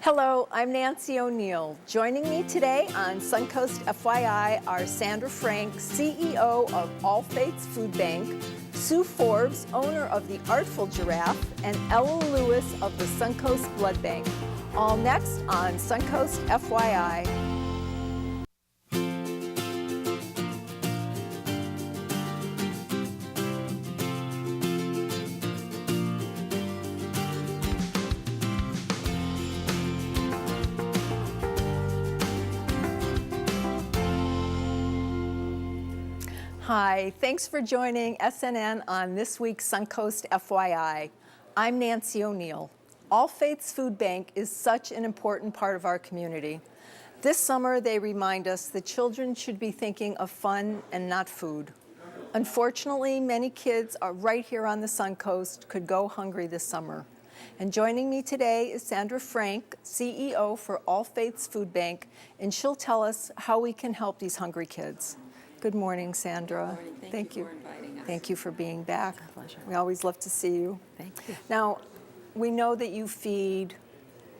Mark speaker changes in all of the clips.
Speaker 1: Hello, I'm Nancy O'Neill. Joining me today on Suncoast FYI are Sandra Frank, CEO of All Faiths Food Bank, Sue Forbes, owner of the Artful Giraffe, and Ella Lewis of the Suncoast Blood Bank. All next on Suncoast FYI. Hi, thanks for joining SNN on this week's Suncoast FYI. I'm Nancy O'Neill. All Faiths Food Bank is such an important part of our community. This summer, they remind us that children should be thinking of fun and not food. Unfortunately, many kids are right here on the Suncoast could go hungry this summer. And joining me today is Sandra Frank, CEO for All Faiths Food Bank, and she'll tell us how we can help these hungry kids. Good morning, Sandra.
Speaker 2: Good morning. Thank you for inviting us.
Speaker 1: Thank you for being back.
Speaker 2: My pleasure.
Speaker 1: We always love to see you.
Speaker 2: Thank you.
Speaker 1: Now, we know that you feed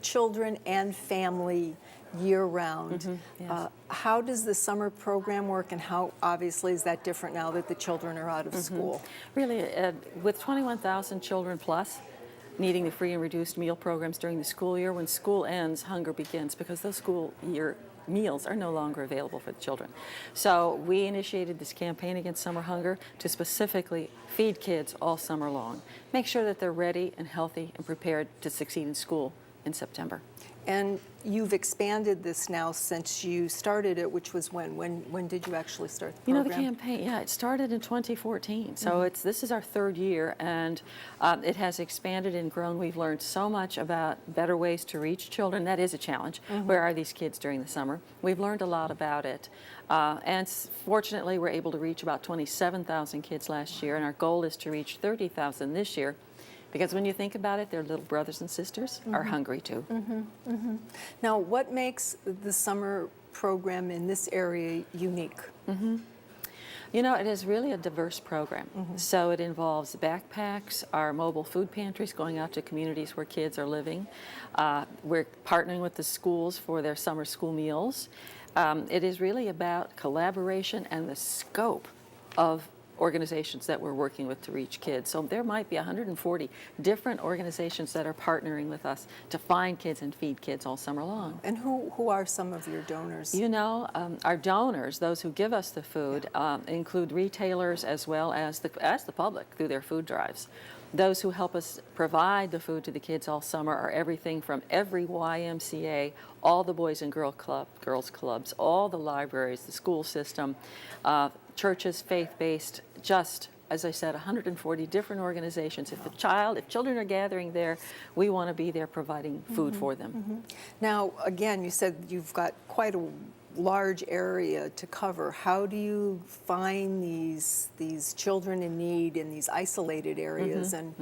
Speaker 1: children and family year-round.
Speaker 2: Yes.
Speaker 1: How does the summer program work, and how obviously is that different now that the children are out of school?
Speaker 2: Really, with 21,000 children plus needing the free and reduced meal programs during the school year, when school ends, hunger begins because those school year meals are no longer available for the children. So we initiated this campaign against summer hunger to specifically feed kids all summer long. Make sure that they're ready and healthy and prepared to succeed in school in September.
Speaker 1: And you've expanded this now since you started it, which was when? When did you actually start the program?
Speaker 2: You know, the campaign, it started in 2014. So this is our third year, and it has expanded and grown. We've learned so much about better ways to reach children. That is a challenge. Where are these kids during the summer? We've learned a lot about it. And fortunately, we're able to reach about 27,000 kids last year, and our goal is to reach 30,000 this year. Because when you think about it, their little brothers and sisters are hungry too.
Speaker 1: Now, what makes the summer program in this area unique?
Speaker 2: You know, it is really a diverse program. So it involves backpacks, our mobile food pantries going out to communities where kids are living. We're partnering with the schools for their summer school meals. It is really about collaboration and the scope of organizations that we're working with to reach kids. So there might be 140 different organizations that are partnering with us to find kids and feed kids all summer long.
Speaker 1: And who are some of your donors?
Speaker 2: You know, our donors, those who give us the food, include retailers as well as the public through their food drives. Those who help us provide the food to the kids all summer are everything from every YMCA, all the Boys and Girls Clubs, all the libraries, the school system, churches, faith-based, just, as I said, 140 different organizations. If children are gathering there, we want to be there providing food for them.
Speaker 1: Now, again, you said you've got quite a large area to cover. How do you find these children in need in these isolated areas? And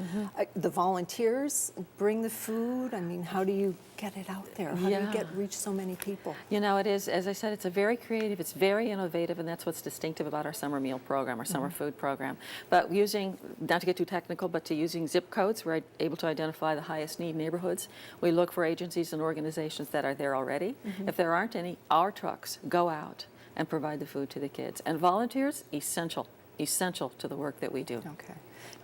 Speaker 1: the volunteers bring the food? I mean, how do you get it out there? How do you reach so many people?
Speaker 2: You know, it is, as I said, it's a very creative, it's very innovative, and that's what's distinctive about our summer meal program, our summer food program. But using, not to get too technical, but using zip codes, we're able to identify the highest need neighborhoods. We look for agencies and organizations that are there already. If there aren't any, our trucks go out and provide the food to the kids. And volunteers, essential to the work that we do.
Speaker 1: Okay.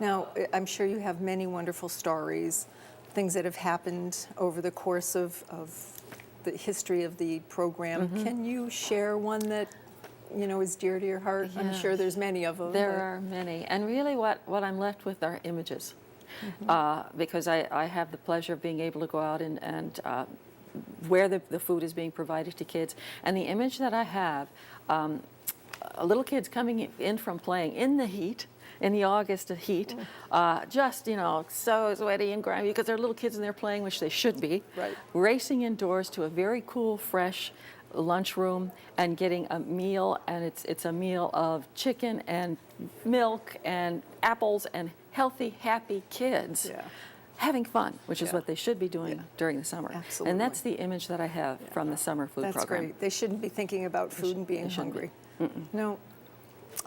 Speaker 1: Now, I'm sure you have many wonderful stories, things that have happened over the course of the history of the program. Can you share one that, you know, is dear to your heart?
Speaker 2: Yeah.
Speaker 1: I'm sure there's many of them.
Speaker 2: There are many. And really what I'm left with are images. Because I have the pleasure of being able to go out and where the food is being provided to kids. And the image that I have, little kids coming in from playing in the heat, in the August heat, just, you know, so sweaty and grimy because they're little kids and they're playing, which they should be, racing indoors to a very cool, fresh lunchroom and getting a meal, and it's a meal of chicken and milk and apples and healthy, happy kids. Having fun, which is what they should be doing during the summer.
Speaker 1: Absolutely.
Speaker 2: And that's the image that I have from the summer food program.
Speaker 1: That's great. They shouldn't be thinking about food and being hungry. No.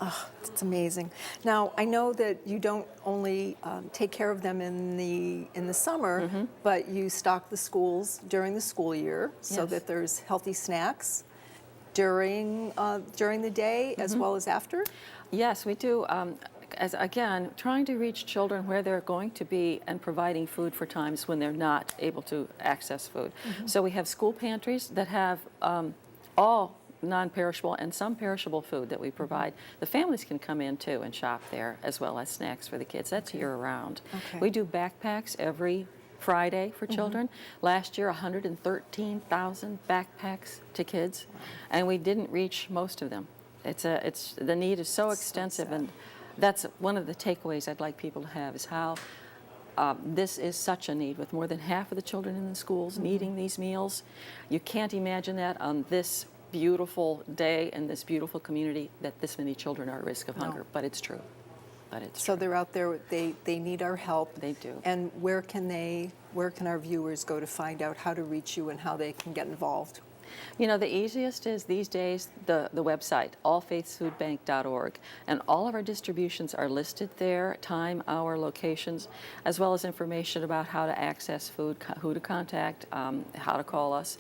Speaker 1: Oh, it's amazing. Now, I know that you don't only take care of them in the summer, but you stock the schools during the school year so
Speaker 2: Yes.
Speaker 1: that there's healthy snacks during the day as well as after.
Speaker 2: Yes, we do. As again, trying to reach children where they're going to be and providing food for times when they're not able to access food. So we have school pantries that have all non-perishable and some perishable food that we provide. The families can come in too and shop there, as well as snacks for the kids. That's year-round.
Speaker 1: Okay.
Speaker 2: We do backpacks every Friday for children. Last year, 113,000 backpacks to kids, and we didn't reach most of them. The need is so extensive, and that's one of the takeaways I'd like people to have, is how this is such a need, with more than half of the children in the schools needing these meals. You can't imagine that on this beautiful day in this beautiful community, that this many children are at risk of hunger, but it's true.
Speaker 1: So they're out there, they need our help.
Speaker 2: They do.
Speaker 1: And where can our viewers go to find out how to reach you and how they can get involved?
Speaker 2: You know, the easiest is these days the website, allfaithsfoodbank.org, and all of our distributions are listed there, time, hour, locations, as well as information about how to access food, who to contact, how to call us.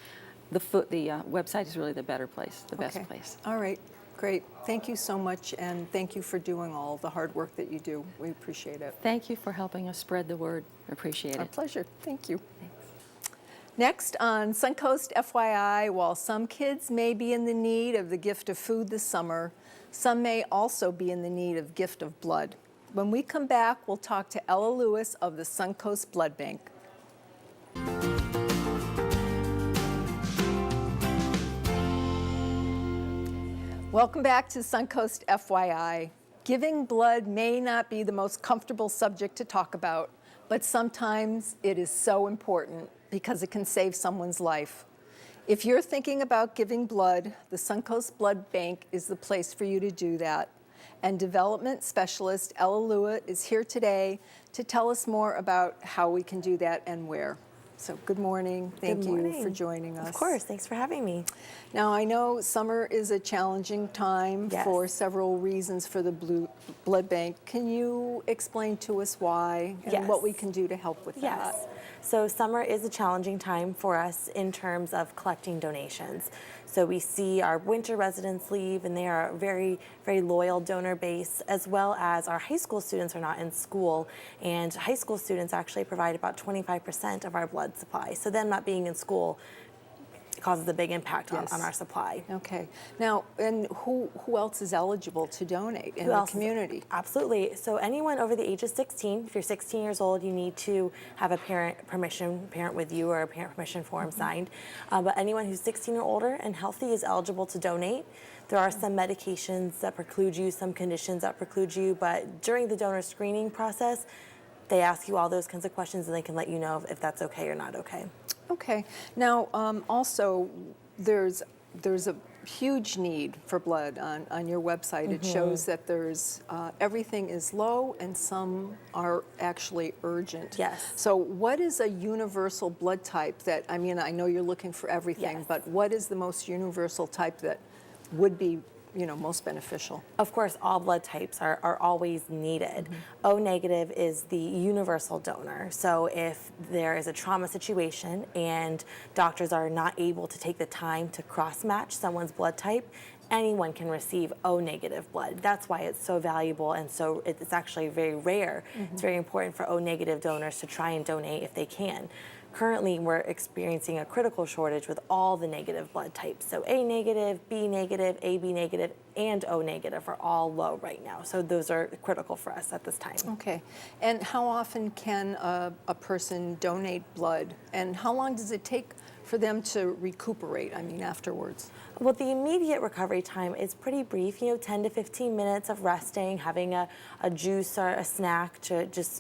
Speaker 2: The website is really the better place, the best place.
Speaker 1: All right, great. Thank you so much, and thank you for doing all the hard work that you do. We appreciate it.
Speaker 2: Thank you for helping us spread the word. Appreciate
Speaker 1: Our
Speaker 2: it.
Speaker 1: pleasure. Thank you.
Speaker 2: Thanks.
Speaker 1: Next on Suncoast FYI, while some kids may be in the need of the gift of food this summer, some may also be in the need of gift of blood. When we come back, we'll talk to Ella Lewis of the Suncoast Blood Bank. Welcome back to Suncoast FYI. Giving blood may not be the most comfortable subject to talk about, but sometimes it is so important because it can save someone's life. If you're thinking about giving blood, the Suncoast Blood Bank is the place for you to do that. And development specialist Ella Lewis is here today to tell us more about how we can do that and where. So good morning. Thank you for joining us.
Speaker 3: Of course. Thanks for having me.
Speaker 1: Now, I know summer is a challenging time
Speaker 3: Yes.
Speaker 1: for several reasons for the blood bank. Can you explain to us why and what we can do to help with
Speaker 3: Yes.
Speaker 1: that?
Speaker 3: So summer is a challenging time for us in terms of collecting donations. So we see our winter residents leave, and they are a very, very loyal donor base, as well as our high school students are not in school. And high school students actually provide about 25% of our blood supply. So them not being in school causes a big impact on our supply.
Speaker 1: Okay. Now, and who else is eligible to donate in the community?
Speaker 3: Absolutely. So anyone over the age of 16, if you're 16 years old, you need to have a parent with you, or a parent permission form signed. But anyone who's 16 or older and healthy is eligible to donate. There are some medications that preclude you, some conditions that preclude you, but during the donor screening process, they ask you all those kinds of questions, and they can let you know if that's okay or not okay.
Speaker 1: Okay. Now, also, there's a huge need for blood on your website. It shows that there's everything is low and some are actually urgent.
Speaker 3: Yes.
Speaker 1: So what is a universal blood type that, I mean, I know you're looking for everything,
Speaker 3: Yes.
Speaker 1: but what is the most universal type that would be, most beneficial?
Speaker 3: Of course, all blood types are always needed. O negative is the universal donor. So if there is a trauma situation and doctors are not able to take the time to cross-match someone's blood type, anyone can receive O negative blood. That's why it's so valuable, and so it's actually very rare. It's very important for O negative donors to try and donate if they can. Currently, we're experiencing a critical shortage with all the negative blood types. So A negative, B negative, AB negative, and O negative are all low right now. So those are critical for us at this time.
Speaker 1: Okay. And how often can a person donate blood? And how long does it take for them to recuperate, afterwards?
Speaker 3: Well, the immediate recovery time is pretty brief, 10 to 15 minutes of resting, having a juice or a snack to just,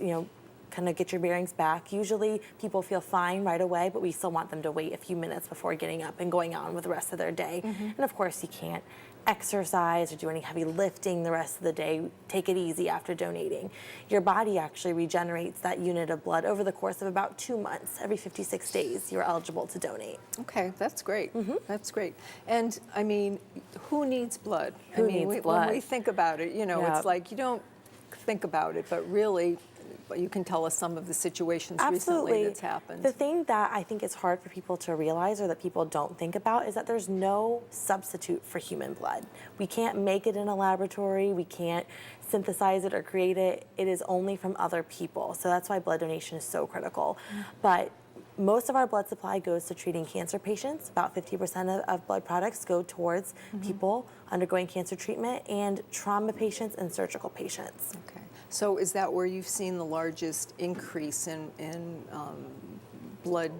Speaker 3: kind of get your bearings back. Usually people feel fine right away, but we still want them to wait a few minutes before getting up and going on with the rest of their day. And of course, you can't exercise or do any heavy lifting the rest of the day. Take it easy after donating. Your body actually regenerates that unit of blood over the course of about 2 months. Every 56 days, you're eligible to donate.
Speaker 1: Okay, that's great. That's great. And I mean, who needs blood?
Speaker 3: Who
Speaker 1: I mean,
Speaker 3: needs blood?
Speaker 1: When we think about it, you know,
Speaker 3: Yeah.
Speaker 1: it's like you don't think about it, but really, you can tell us some of the situations recently that's happened.
Speaker 3: The thing that I think is hard for people to realize or that people don't think about is that there's no substitute for human blood. We can't make it in a laboratory. We can't synthesize it or create it. It is only from other people. So that's why blood donation is so critical. But most of our blood supply goes to treating cancer patients. About 50% of blood products go towards people undergoing cancer treatment, and trauma patients and surgical patients.
Speaker 1: Okay. So is that where you've seen the largest increase in blood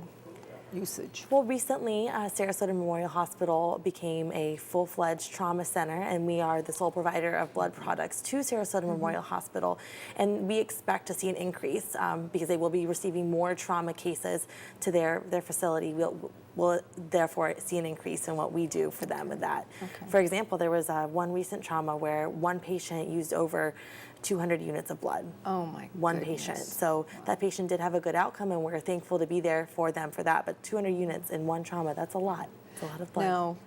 Speaker 1: usage?
Speaker 3: Well, recently, Sarasota Memorial Hospital became a full-fledged trauma center, and we are the sole provider of blood products to Sarasota Memorial Hospital. And we expect to see an increase because they will be receiving more trauma cases to their facility. We'll therefore see an increase in what we do for them with that.
Speaker 1: Okay.
Speaker 3: For example, there was one recent trauma where one patient used over 200 units of blood.
Speaker 1: Oh my
Speaker 3: One
Speaker 1: goodness.
Speaker 3: patient. So that patient did have a good outcome, and we're thankful to be there for them for that. But 200 units in one trauma, that's a lot. It's a lot of blood.
Speaker 1: Now,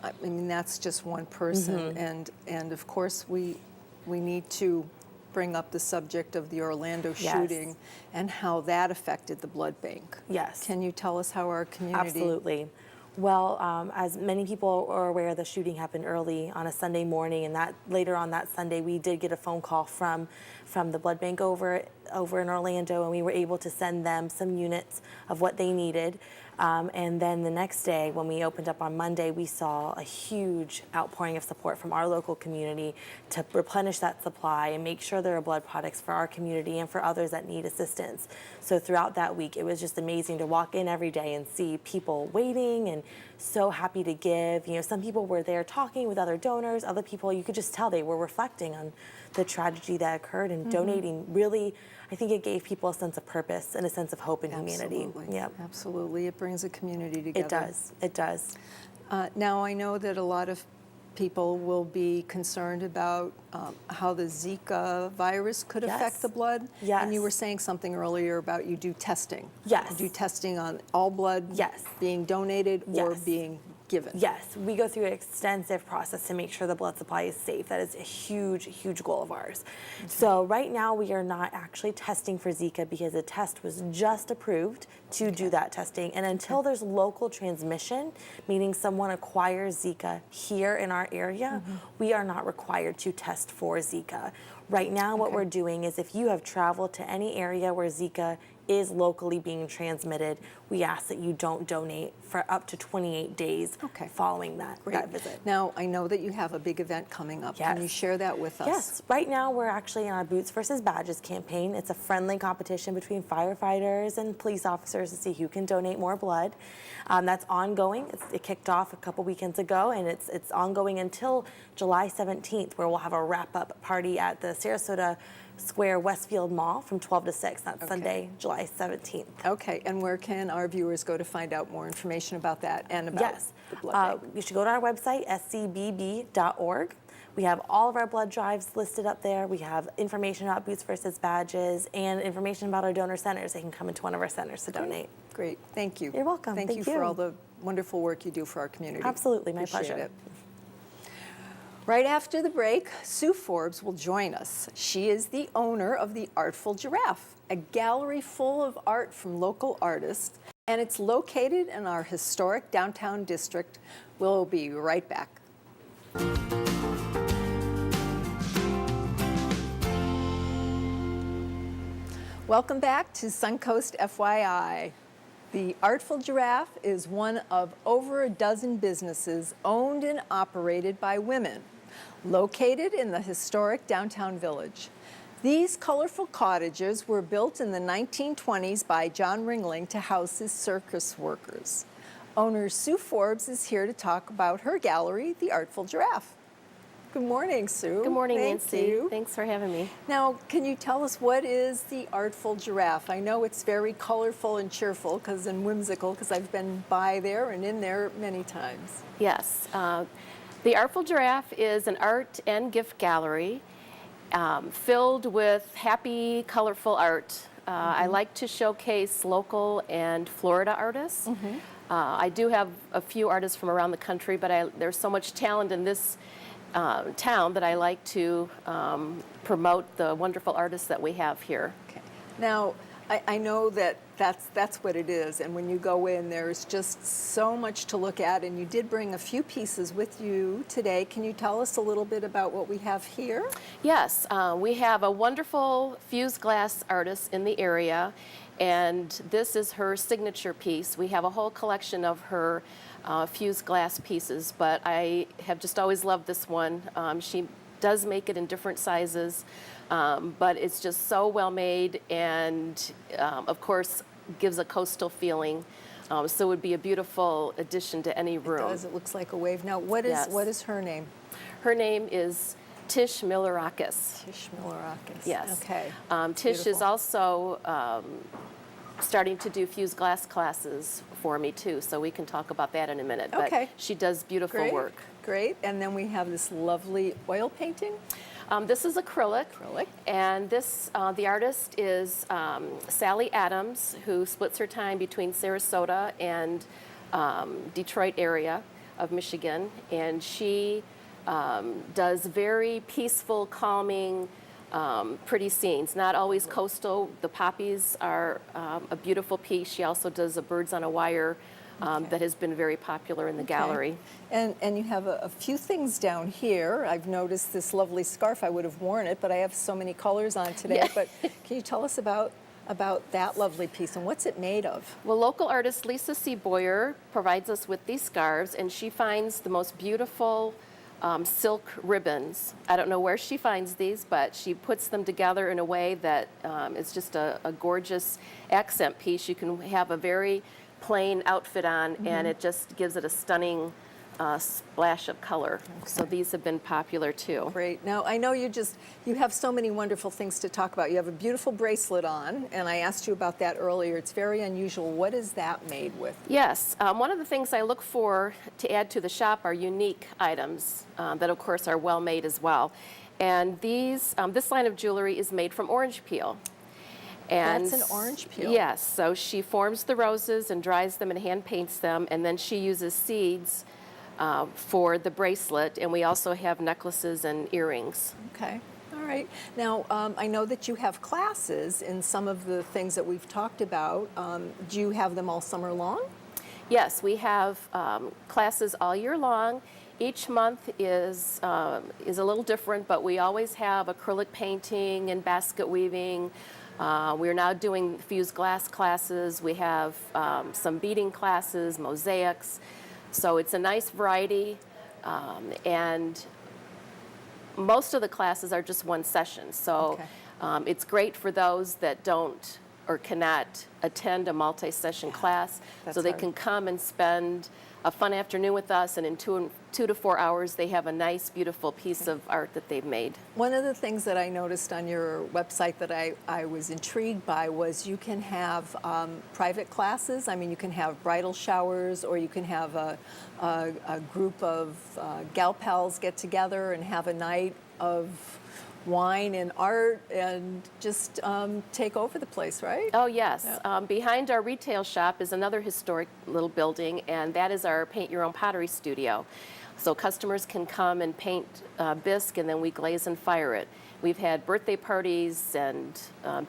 Speaker 1: I mean, that's just one person, and of course we need to bring up the subject of the Orlando
Speaker 3: Yes.
Speaker 1: shooting and how that affected the blood bank.
Speaker 3: Yes.
Speaker 1: Can you tell us how our community?
Speaker 3: Absolutely. Well, as many people are aware, the shooting happened early on a Sunday morning, and that later on that Sunday, we did get a phone call from the blood bank over in Orlando, and we were able to send them some units of what they needed. And then the next day, when we opened up on Monday, we saw a huge outpouring of support from our local community to replenish that supply and make sure there are blood products for our community and for others that need assistance. So throughout that week, it was just amazing to walk in every day and see people waiting and so happy to give. You know, some people were there talking with other donors. Other people, you could just tell they were reflecting on the tragedy that occurred and donating. Really, I think it gave people a sense of purpose and a sense of hope and humanity.
Speaker 1: Absolutely.
Speaker 3: Yep.
Speaker 1: Absolutely. It brings a community together.
Speaker 3: It does. It does.
Speaker 1: Now, I know that a lot of people will be concerned about how the Zika virus could
Speaker 3: Yes.
Speaker 1: affect the blood.
Speaker 3: Yes.
Speaker 1: And you were saying something earlier about you do testing.
Speaker 3: Yes.
Speaker 1: You do testing on all blood
Speaker 3: Yes.
Speaker 1: being donated or
Speaker 3: Yes.
Speaker 1: being given.
Speaker 3: Yes, we go through an extensive process to make sure the blood supply is safe. That is a huge, huge goal of ours. So right now we are not actually testing for Zika because the test was just approved to do that testing. And until there's local transmission, meaning someone acquires Zika here in our area, we are not required to test for Zika. Right now what we're doing is if you have traveled to any area where Zika is locally being transmitted, we ask that you don't donate for up to 28 days following that visit.
Speaker 1: Now, I know that you have a big event coming up. Can you
Speaker 3: Yes.
Speaker 1: share that with us?
Speaker 3: Yes, right now we're actually in our Boots versus Badges campaign. It's a friendly competition between firefighters and police officers to see who can donate more blood. That's ongoing. It kicked off a couple weekends ago, and it's ongoing until July 17th, where we'll have a wrap-up party at the Sarasota Square Westfield Mall from 12 to 6. That's Sunday, July 17th.
Speaker 1: Okay, and where can our viewers go to find out more information about that and about the blood bank?
Speaker 3: You should go to our website, scbb.org. We have all of our blood drives listed up there. We have information about Boots versus Badges and information about our donor centers. They can come into one of our centers to donate.
Speaker 1: Great, thank you.
Speaker 3: You're welcome.
Speaker 1: Thank
Speaker 3: Thank
Speaker 1: you
Speaker 3: you.
Speaker 1: for all the wonderful work you do for our community.
Speaker 3: Absolutely, my
Speaker 1: Appreciate
Speaker 3: pleasure.
Speaker 1: it. Right after the break, Sue Forbes will join us. She is the owner of the Artful Giraffe, a gallery full of art from local artists, and it's located in our historic downtown district. We'll be right back. Welcome back to Suncoast FYI. The Artful Giraffe is one of over a dozen businesses owned and operated by women, located in the historic downtown village. These colorful cottages were built in the 1920s by John Ringling to house his circus workers. Owner Sue Forbes is here to talk about her gallery, The Artful Giraffe. Good morning, Sue.
Speaker 4: Good morning,
Speaker 1: Thank
Speaker 4: Nancy.
Speaker 1: you.
Speaker 4: Thanks for having me.
Speaker 1: Now, can you tell us what is the Artful Giraffe? I know it's very colorful and cheerful and whimsical because I've been by there and in there many times.
Speaker 4: Yes, the Artful Giraffe is an art and gift gallery filled with happy, colorful art. I like to showcase local and Florida artists. I do have a few artists from around the country, but there's so much talent in this town that I like to promote the wonderful artists that we have here.
Speaker 1: Okay. Now, I know that that's what it is, and when you go in, there's just so much to look at, and you did bring a few pieces with you today. Can you tell us a little bit about what we have here?
Speaker 4: Yes, we have a wonderful fused glass artist in the area, and this is her signature piece. We have a whole collection of her fused glass pieces, but I have just always loved this one. She does make it in different sizes, but it's just so well made and of course gives a coastal feeling. So it would be a beautiful addition to any room.
Speaker 1: It does. It looks like a wave. Now, what is her name?
Speaker 4: Her name is Tish Milarakis.
Speaker 1: Tish Milarakis.
Speaker 4: Yes.
Speaker 1: Okay.
Speaker 4: Tish is
Speaker 1: Beautiful.
Speaker 4: also starting to do fused glass classes for me too, so we can talk about that in a minute.
Speaker 1: Okay.
Speaker 4: But she does beautiful
Speaker 1: Great.
Speaker 4: work.
Speaker 1: Great. And then we have this lovely oil painting.
Speaker 4: This is acrylic.
Speaker 1: Acrylic.
Speaker 4: And this, the artist is Sally Adams, who splits her time between Sarasota and Detroit area of Michigan. And she does very peaceful, calming, pretty scenes. Not always coastal. The poppies are a beautiful piece. She also does a birds on a wire that has been very popular in the gallery.
Speaker 1: And you have a few things down here. I've noticed this lovely scarf. I would have worn it, but I have so many colors on today.
Speaker 4: Yeah.
Speaker 1: But can you tell us about that lovely piece and what's it made of?
Speaker 4: Well, local artist Lisa C. Boyer provides us with these scarves, and she finds the most beautiful silk ribbons. I don't know where she finds these, but she puts them together in a way that is just a gorgeous accent piece. You can have a very plain outfit on, and it just gives it a stunning splash of color. So these have been popular too.
Speaker 1: Great. Now, I know you have so many wonderful things to talk about. You have a beautiful bracelet on, and I asked you about that earlier. It's very unusual. What is that made with?
Speaker 4: Yes, one of the things I look for to add to the shop are unique items that, of course, are well made as well. And this line of jewelry is made from orange peel. And
Speaker 1: That's an orange peel?
Speaker 4: Yes, so she forms the roses and dries them and hand paints them, and then she uses seeds for the bracelet, and we also have necklaces and earrings.
Speaker 1: Okay. All right. Now, I know that you have classes in some of the things that we've talked about. Do you have them all summer long?
Speaker 4: Yes, we have classes all year long. Each month is a little different, but we always have acrylic painting and basket weaving. We're now doing fused glass classes. We have some beading classes, mosaics. So it's a nice variety, and most of the classes are just one session. So it's great for those that don't or cannot attend a multi-session class.
Speaker 1: That's
Speaker 4: So they
Speaker 1: hard.
Speaker 4: can come and spend a fun afternoon with us, and in 2 to 4 hours they have a nice, beautiful piece of art that they've made.
Speaker 1: One of the things that I noticed on your website that I was intrigued by was you can have private classes. I mean, you can have bridal showers, or you can have a group of gal pals get together and have a night of wine and art and just take over the place, right?
Speaker 4: Oh, yes. Behind our retail shop is another historic little building, and that is our paint your own pottery studio. So customers can come and paint bisque, and then we glaze and fire it. We've had birthday parties and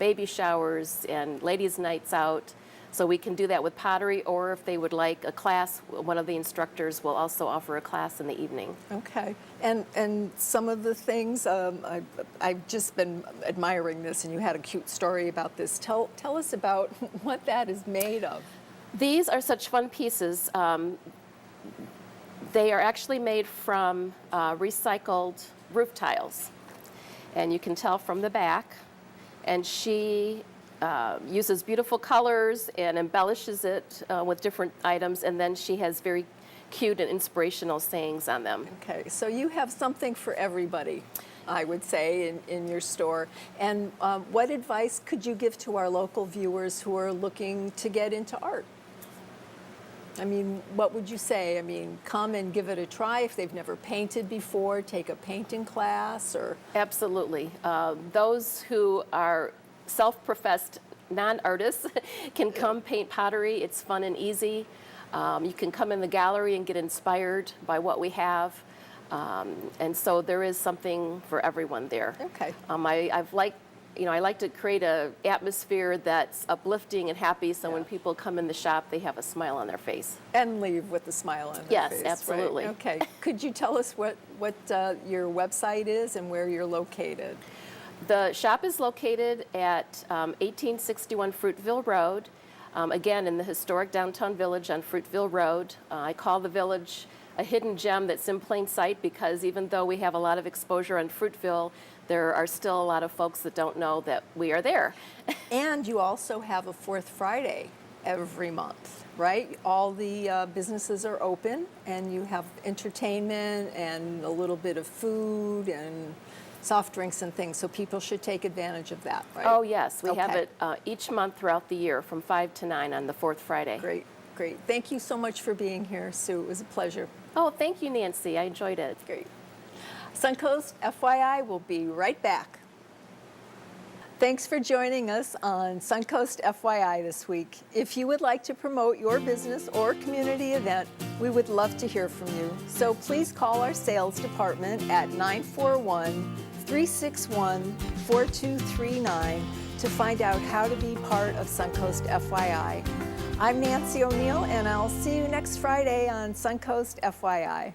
Speaker 4: baby showers and ladies' nights out. So we can do that with pottery, or if they would like a class, one of the instructors will also offer a class in the evening.
Speaker 1: Okay. And some of the things, I've just been admiring this, and you had a cute story about this. Tell us about what that is made of.
Speaker 4: These are such fun pieces. They are actually made from recycled roof tiles, and you can tell from the back. And she uses beautiful colors and embellishes it with different items, and then she has very cute and inspirational sayings on them.
Speaker 1: Okay, so you have something for everybody, I would say, in your store. And what advice could you give to our local viewers who are looking to get into art? I mean, what would you say? I mean, come and give it a try if they've never painted before, take a painting class, or...
Speaker 4: Absolutely. Those who are self-professed non-artists can come paint pottery. It's fun and easy. You can come in the gallery and get inspired by what we have. And so there is something for everyone there.
Speaker 1: Okay.
Speaker 4: I like to create an atmosphere that's uplifting and happy, so when people come in the shop, they have a smile on their face.
Speaker 1: And leave with a smile on their
Speaker 4: Yes,
Speaker 1: face.
Speaker 4: absolutely.
Speaker 1: Right? Okay. Could you tell us what your website is and where you're located?
Speaker 4: The shop is located at 1861 Fruitville Road, again in the historic downtown village on Fruitville Road. I call the village a hidden gem that's in plain sight because even though we have a lot of exposure on Fruitville, there are still a lot of folks that don't know that we are there.
Speaker 1: And you also have a fourth Friday every month, right? All the businesses are open, and you have entertainment and a little bit of food and soft drinks and things, so people should take advantage of that, right?
Speaker 4: Oh, yes. We have
Speaker 1: Okay.
Speaker 4: it each month throughout the year from 5 to 9 on the fourth Friday.
Speaker 1: Great, great. Thank you so much for being here, Sue. It was a pleasure.
Speaker 4: Oh, thank you, Nancy. I enjoyed it.
Speaker 1: Great. Suncoast FYI will be right back. Thanks for joining us on Suncoast FYI this week. If you would like to promote your business or community event, we would love to hear from you. So please call our sales department at 941-361-4239 to find out how to be part of Suncoast FYI. I'm Nancy O'Neill, and I'll see you next Friday on Suncoast FYI.